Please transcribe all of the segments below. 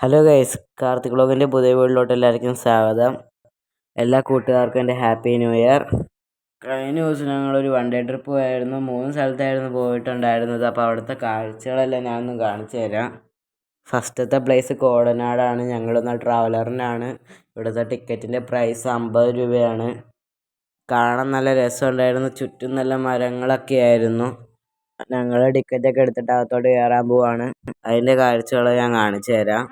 Hello guys, Karthik വ്ളോഗിൻ്റെ പുതിയ വീട്ടിലോട്ട് എല്ലാവർക്കും സ്വാഗതം. എല്ലാ കൂട്ടുകാർക്കും എൻ്റെ ഹാപ്പി ന്യൂ ഇയർ. കഴിഞ്ഞ ദിവസം ഞങ്ങളൊരു വൺ ഡേ ട്രിപ്പ് പോയായിരുന്നു. 3 സ്ഥലത്തായിരുന്നു പോയിട്ടുണ്ടായിരുന്നത്. അപ്പോൾ അവിടുത്തെ കാഴ്ചകളെല്ലാം ഞാനൊന്ന് കാണിച്ചു തരാം. ഫസ്റ്റത്തെ പ്ലേസ് കോടനാടാണ്. ഞങ്ങളൊന്ന് ട്രാവലറിനാണ്. ഇവിടുത്തെ ടിക്കറ്റിൻ്റെ പ്രൈസ് 50 രൂപയാണ്. കാണാൻ നല്ല രസമുണ്ടായിരുന്നു. ചുറ്റും നല്ല മരങ്ങളൊക്കെ ആയിരുന്നു. ഞങ്ങൾ ടിക്കറ്റൊക്കെ എടുത്തിട്ട് അകത്തോട്ട് കയറാൻ പോവാണ്. അതിൻ്റെ കാഴ്ചകൾ ഞാൻ കാണിച്ചു തരാം.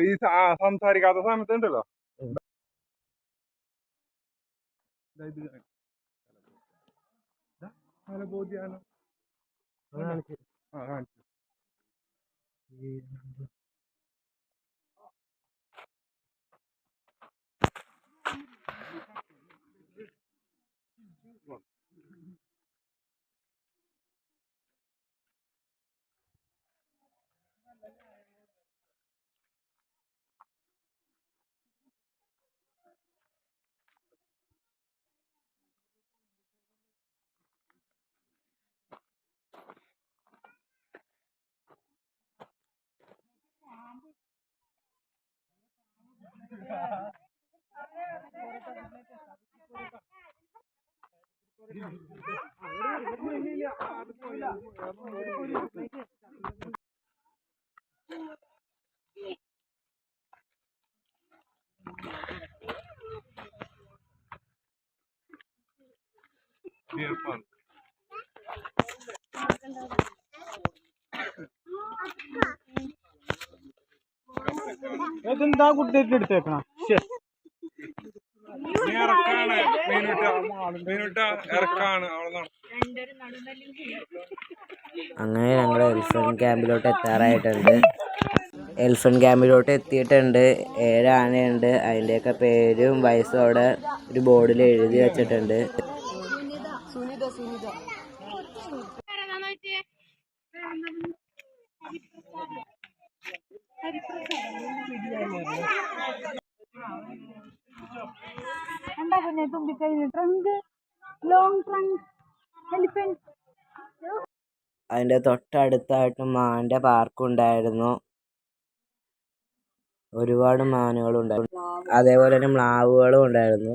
ഈ സംസാരിക്കാത്ത സമയത്തുണ്ടല്ലോ എന്താ കുട്ടിയൊക്കെ എടുത്തേക്കണം. അങ്ങനെ ഞങ്ങൾ എലിഫന്റ് ക്യാമ്പിലോട്ട് എത്താറായിട്ടുണ്ട്. എലിഫന്റ് ക്യാമ്പിലോട്ട് എത്തിയിട്ടുണ്ട്. 7 ആനയുണ്ട്. അതിൻ്റെയൊക്കെ പേരും വയസ്സും അവിടെ ഒരു ബോർഡിൽ എഴുതി വെച്ചിട്ടുണ്ട്. അതിൻ്റെ തൊട്ടടുത്തായിട്ട് മാൻ്റെ പാർക്കുണ്ടായിരുന്നു. ഒരുപാട് മാനുകളും ഉണ്ടായിരുന്നു. അതേപോലെ തന്നെ മ്ലാവുകളും ഉണ്ടായിരുന്നു.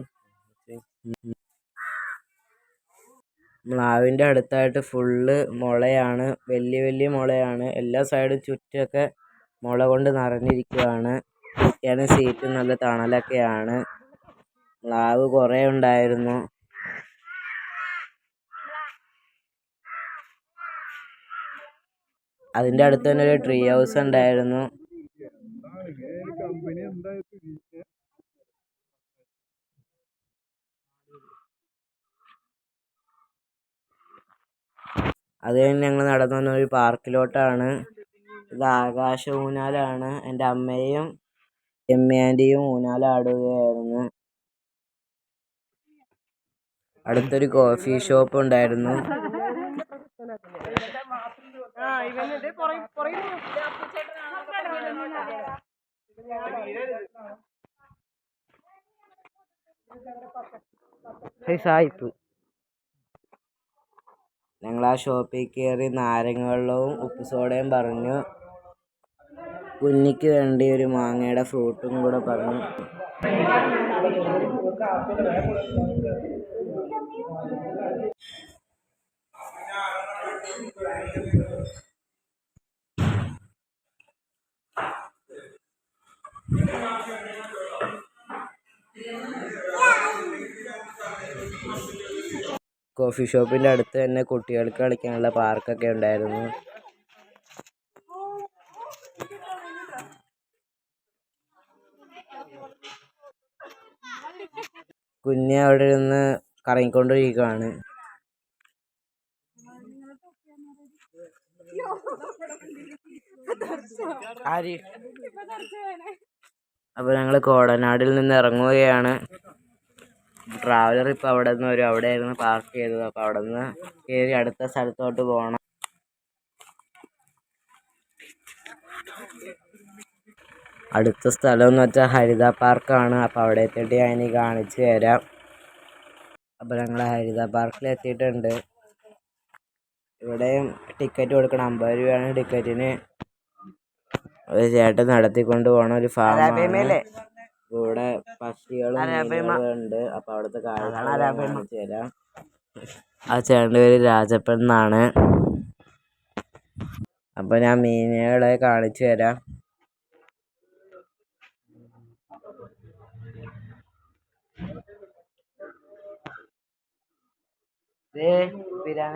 മ്ലാവിൻ്റെ അടുത്തായിട്ട് ഫുള്ള് മുളയാണ്. വലിയ വലിയ മുളയാണ്. എല്ലാ സൈഡും ചുറ്റൊക്കെ മുള കൊണ്ട് നിറഞ്ഞിരിക്കുകയാണ്. സീറ്റ് നല്ല തണലൊക്കെയാണ്. മ്ലാവ് കുറേ ഉണ്ടായിരുന്നു. അതിൻ്റെ അടുത്ത് തന്നെ ഒരു ട്രീ ഹൗസ് ഉണ്ടായിരുന്നു. അത് കഴിഞ്ഞ് ഞങ്ങൾ നടന്നു വന്ന ഒരു പാർക്കിലോട്ടാണ്. ഇത് ആകാശ ഊഞ്ഞാലാണ്. എൻ്റെ അമ്മയും എമ്മയാൻ്റെയും ഊഞ്ഞാലാടുകയായിരുന്നു. അടുത്തൊരു കോഫി ഷോപ്പ് ഉണ്ടായിരുന്നു. ഞങ്ങൾ ആ ഷോപ്പിൽ കയറി നാരങ്ങ വെള്ളവും ഉപ്പ് സോഡയും പറഞ്ഞു. കുഞ്ഞിക്ക് വേണ്ടി ഒരു മാങ്ങയുടെ ഫ്രൂട്ടും കൂടെ പറഞ്ഞു. കോഫി ഷോപ്പിൻ്റെ അടുത്ത് തന്നെ കുട്ടികൾക്ക് കളിക്കാനുള്ള പാർക്കൊക്കെ ഉണ്ടായിരുന്നു. കുഞ്ഞ് അവിടെ ഇരുന്ന് കറങ്ങിക്കൊണ്ടിരിക്കുകയാണ്. അപ്പോൾ ഞങ്ങൾ കോടനാടിൽ നിന്ന് ഇറങ്ങുകയാണ്. ട്രാവലർ ഇപ്പോൾ അവിടെ നിന്ന് വരും. അവിടെയായിരുന്നു പാർക്ക് ചെയ്തത്. അപ്പോൾ അവിടെ നിന്ന് കയറി അടുത്ത സ്ഥലത്തോട്ട് പോകണം. അടുത്ത സ്ഥലം എന്ന് വെച്ചാൽ ഹരിത പാർക്കാണ്. അപ്പോൾ അവിടെ എത്തിയിട്ട് ഞാൻ കാണിച്ചു തരാം. അപ്പോൾ ഞങ്ങൾ ഹരിത പാർക്കിൽ എത്തിയിട്ടുണ്ട്. ഇവിടെയും ടിക്കറ്റ് കൊടുക്കണം. 50 രൂപയാണ് ടിക്കറ്റിന്. ഒരു ചേട്ടൻ നടത്തിക്കൊണ്ട് പോകണ ഒരു ഫാമാണ്. ഇവിടെ പക്ഷികളും മീനുകളും ഉണ്ട്. അപ്പോൾ അവിടുത്തെ കാഴ്ചകൾ കാണിച്ചു തരാം. ആ ചേട്ടൻ്റെ പേര് രാജപ്പൻ എന്നാണ്. അപ്പോൾ ഞാൻ മീനുകളെ കാണിച്ചു തരാം. Piranha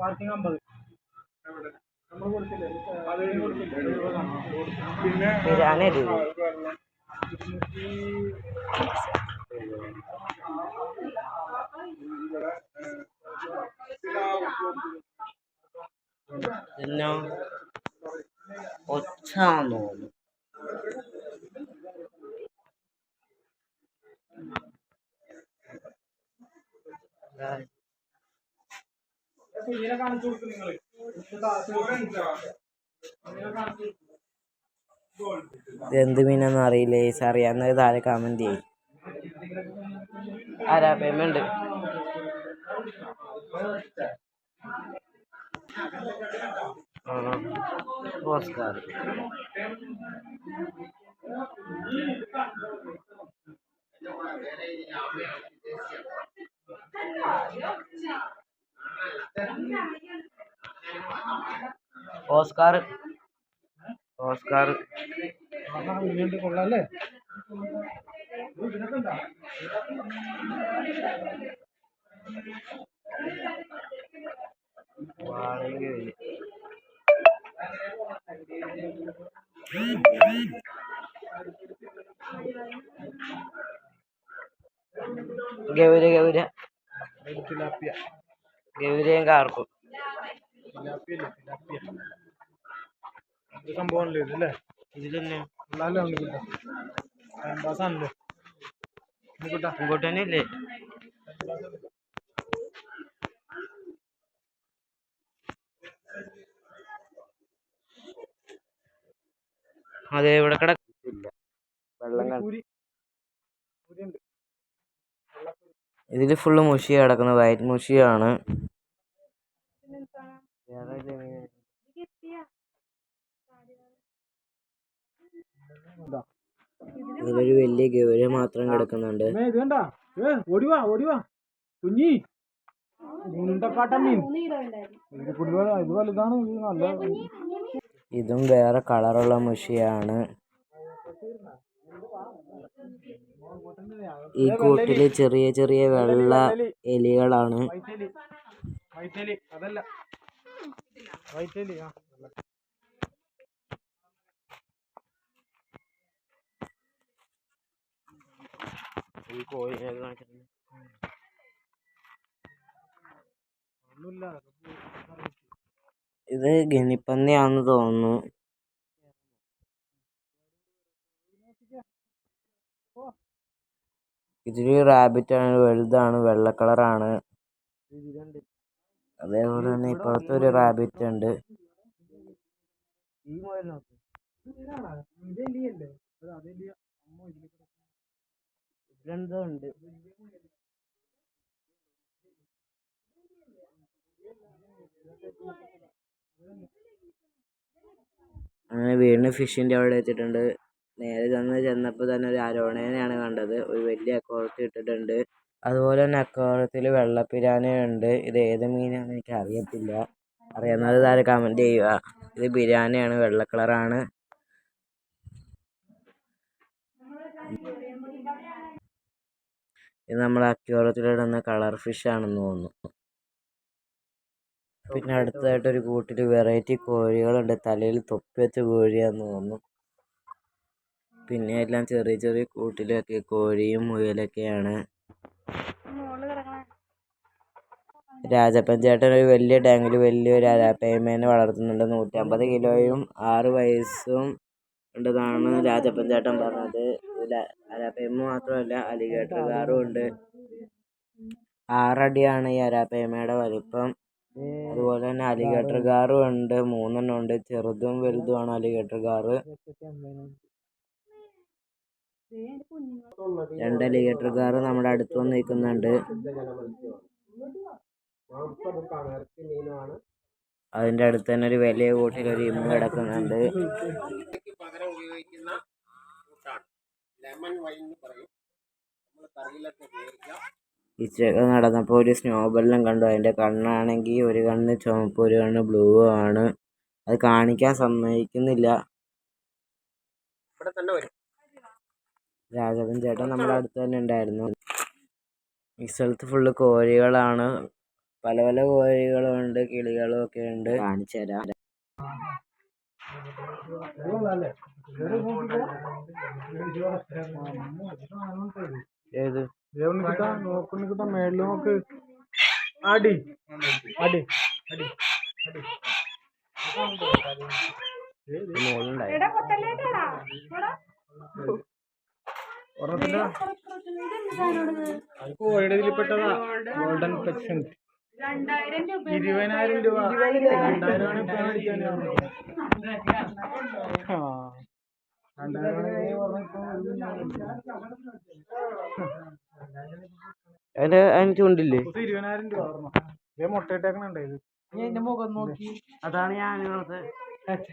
parking 50. പിരാന പിന്നെ ഒച്ചാന്ന് തോന്നുന്നു. എന്ത് മീനാന്ന് അറിയില്ലേ? അറിയാവുന്നത് താഴെ കമന്റ് ചെയ്യും. ആരാ പേയ്മെന്റ്? ഓസ്കാർ. കൊള്ളാല്ലേ? ഗൗരയും കാർക്കും സംഭവമല്ലേ ഇതല്ലേ? ഇതിൽ തന്നെ ഇങ്ങോട്ട് തന്നെ ഇല്ലേ? അതെ, ഇവിടെ കിടക്കില്ല വെള്ളം. ഇതിൽ ഫുള്ള് മുഷി കിടക്കുന്നത്, വൈറ്റ് മുഷിയാണ്. ഇതിലൊരു വലിയ ഗൗര മാത്രം കിടക്കുന്നുണ്ട്. കുഞ്ഞി മീൻ ഇതും വേറെ കളറുള്ള മുഷിയാണ്. ഈ കൂട്ടില് ചെറിയ ചെറിയ വെള്ള എലികളാണ്. ഈ കോഴിനെ കാണിച്ചിട്ടുണ്ട്. ഇത് ഗിനിപ്പന്നിയാന്ന് തോന്നുന്നു. ഇതില് റാബിറ്റാണ്, വലുതാണ്, വെള്ള കളറാണ്. അതേപോലെ തന്നെ ഇപ്പോഴത്തെ ഒരു റാബിറ്റ് ഉണ്ട്. ഉണ്ട്. അങ്ങനെ വീണ്ടും ഫിഷിന്റെ അവിടെ എത്തിയിട്ടുണ്ട്. നേരെ ചെന്നപ്പോൾ തന്നെ ഒരു അരോണേനെയാണ് കണ്ടത്. ഒരു വലിയ അക്വാറിയത്തിൽ ഇട്ടിട്ടുണ്ട്. അതുപോലെ തന്നെ അക്വാറിയത്തിൽ വെള്ളപ്പിരാനയുണ്ട്. ഇത് ഏത് മീനാണെന്ന് എനിക്ക് അറിയത്തില്ല. അറിയാവുന്നത് താഴെ കമന്റ് ചെയ്യുക. ഇത് പിരാനയാണ്, വെള്ള കളറാണ്. ഇത് നമ്മുടെ അക്വാറിയത്തിലിടുന്ന കളർ ഫിഷ് ആണെന്ന് തോന്നുന്നു. പിന്നെ അടുത്തതായിട്ട് ഒരു കൂട്ടിൽ വെറൈറ്റി കോഴികളുണ്ട്. തലയിൽ തൊപ്പി വെച്ച കോഴിയാന്ന് തോന്നുന്നു. പിന്നെ എല്ലാം ചെറിയ ചെറിയ കൂട്ടിലൊക്കെ കോഴിയും മുയലൊക്കെയാണ്. രാജപ്പൻ ചേട്ടൻ ഒരു വലിയ ടാങ്കിൽ വലിയൊരു അരാപ്പയമേനെ വളർത്തുന്നുണ്ട്. 150 കിലോയും 6 വയസ്സും ഉണ്ടെന്നാണ് രാജപ്പൻ ചേട്ടൻ പറഞ്ഞത്. ഇതിൽ അരാപ്പയമ മാത്രമല്ല, അലിഗേറ്റർ കാറും ഉണ്ട്. 6 അടിയാണ് ഈ അരാപ്പയമയുടെ വലിപ്പം. അതുപോലെ തന്നെ അലിഗേറ്റർ കാറും ഉണ്ട്. 3 എണ്ണം ഉണ്ട്. ചെറുതും വലുതുമാണ് അലിഗേറ്റർ കാറ്. 2 അലിഗേറ്റർകാർ നമ്മുടെ അടുത്ത് വന്ന് നിൽക്കുന്നുണ്ട്. അതിൻ്റെ അടുത്ത് തന്നെ ഒരു വലിയ കൂട്ടിൽ ഒരു ഇമ്മ കിടക്കുന്നുണ്ട്. ഇച്ചയൊക്കെ നടന്നപ്പോൾ ഒരു സ്നോബെല്ലാം കണ്ടു. അതിൻ്റെ കണ്ണാണെങ്കിൽ ഒരു കണ്ണ് ചുവപ്പ് ഒരു കണ്ണ് ബ്ലൂ ആണ്. അത് കാണിക്കാൻ സമ്മതിക്കുന്നില്ല. രാജപ്പൻ ചേട്ടൻ നമ്മുടെ അടുത്ത് തന്നെ ഉണ്ടായിരുന്നു. ഈ സ്ഥലത്ത് ഫുള്ള് കോഴികളാണ്. പല പല കോഴികളുണ്ട്, കിളികളും ഒക്കെ ഉണ്ട്. കാണിച്ചു തരാം. ഏത് നോക്കുന്ന മേളിൽ നോക്ക്. അടി അടി അടി അടി കോഴിയുടെ ഇതിൽപ്പെട്ടതാ. ഗോൾഡൻ പെക്സെന്റ് 20,000 രൂപ. 2000 അതിന് ചൂണ്ടില്ലേ? 20,000 രൂപ മുട്ടയിട്ടേക്കണുണ്ട്. ഇത് എന്റെ മുഖം നോക്കി. അതാണ് ഞാൻ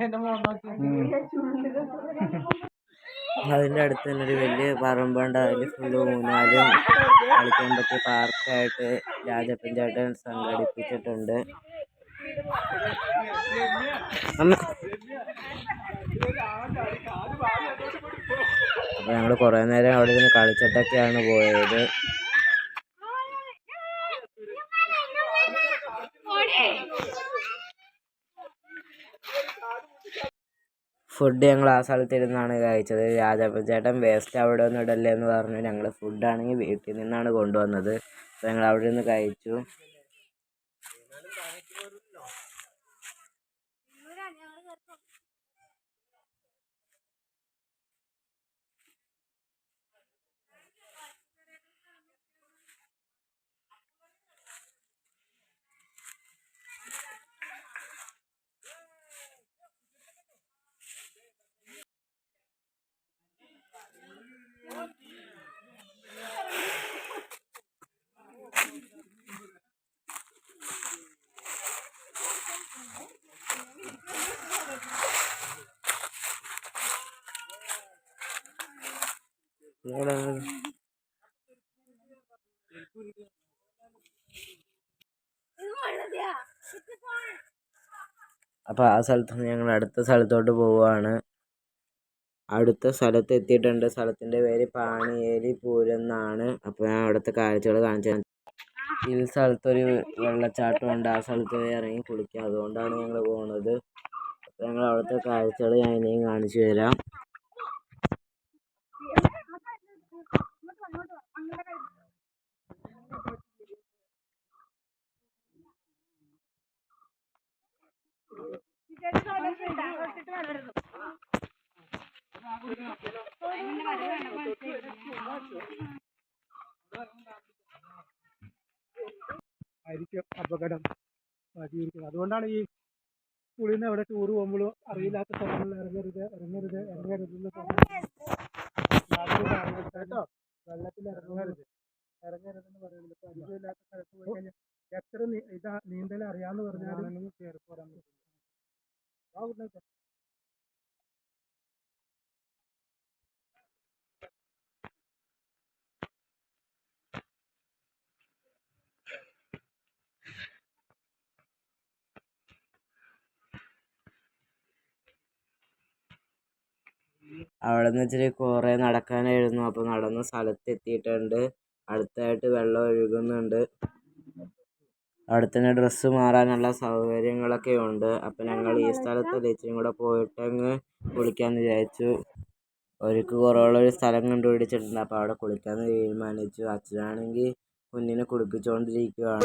എന്റെ മുഖം നോക്കി. അതിൻ്റെ അടുത്ത് തന്നെ ഒരു വലിയ പറമ്പുണ്ട്. അതിൽ ഫുള്ള് ഊഞ്ഞാലും കളിക്കാൻ പറ്റിയ പാർക്കായിട്ട് രാജപ്പൻ ചേട്ടൻ സംഘടിപ്പിച്ചിട്ടുണ്ട്. അപ്പോൾ ഞങ്ങൾ കുറേ നേരം അവിടെ നിന്ന് കളിച്ചിട്ടൊക്കെയാണ് പോയത്. ഫുഡ് ഞങ്ങൾ ആ സ്ഥലത്തിരുന്നാണ് കഴിച്ചത്. രാജപ്പൻ ചേട്ടൻ വേസ്റ്റ് അവിടെ ഒന്നും ഇടല്ലേ എന്ന് പറഞ്ഞു. ഞങ്ങൾ ഫുഡാണെങ്കിൽ വീട്ടിൽ നിന്നാണ് കൊണ്ടുവന്നത്. അപ്പോൾ ഞങ്ങൾ അവിടെ നിന്ന് കഴിച്ചു. അപ്പോൾ ആ സ്ഥലത്ത് നിന്ന് ഞങ്ങൾ അടുത്ത സ്ഥലത്തോട്ട് പോവുകയാണ്. അടുത്ത സ്ഥലത്ത് എത്തിയിട്ടുണ്ട്. സ്ഥലത്തിൻ്റെ പേര് പാണിയേലി പൂരം എന്നാണ്. അപ്പോൾ ഞാൻ അവിടുത്തെ കാഴ്ചകൾ കാണിച്ചു തരാം. ഈ സ്ഥലത്തൊരു വെള്ളച്ചാട്ടമുണ്ട്. ആ സ്ഥലത്ത് പോയി ഇറങ്ങി കുളിക്കാം. അതുകൊണ്ടാണ് ഞങ്ങൾ പോകുന്നത്. അപ്പോൾ ഞങ്ങൾ അവിടുത്തെ കാഴ്ചകൾ ഞാൻ ഇനിയും കാണിച്ചു തരാം. ആയിരിക്കും അപകടം പതിയിരിക്കുന്നത്. അതുകൊണ്ടാണ് ഈ സ്കൂളിൽ നിന്ന് എവിടെ ടൂർ പോകുമ്പോഴും അറിയില്ലാത്ത സ്ഥലങ്ങളിൽ ഇറങ്ങരുത് ഇറങ്ങരുത് ഇറങ്ങരുതെന്ന് കേട്ടോ. വെള്ളത്തിൽ ഇറങ്ങരുത് ഇറങ്ങരുതെന്ന് പറയുന്നത്. ഇപ്പൊ പരിചയമില്ലാത്ത സ്ഥലത്ത് പോയി കഴിഞ്ഞാൽ എത്ര നീന്തൽ അറിയാന്ന് പറഞ്ഞാലും കയറി പോരാൻ പറ്റില്ല. അവിടെ നിന്ന് ഇച്ചിരി കുറേ നടക്കാനായിരുന്നു. അപ്പോൾ നടന്ന സ്ഥലത്തെത്തിയിട്ടുണ്ട്. അടുത്തായിട്ട് വെള്ളം ഒഴുകുന്നുണ്ട്. അവിടെ തന്നെ ഡ്രസ്സ് മാറാനുള്ള സൗകര്യങ്ങളൊക്കെ ഉണ്ട്. അപ്പം ഞങ്ങൾ ഈ സ്ഥലത്ത് ഇച്ചിരി കൂടെ പോയിട്ടങ്ങ് കുളിക്കാമെന്ന് വിചാരിച്ചു. ഒഴുക്ക് കുറവുള്ളൊരു സ്ഥലം കണ്ടുപിടിച്ചിട്ടുണ്ട്. അപ്പോൾ അവിടെ കുളിക്കാമെന്ന് തീരുമാനിച്ചു. അച്ഛനാണെങ്കിൽ കുഞ്ഞിനെ കുളിപ്പിച്ചുകൊണ്ടിരിക്കുകയാണ്.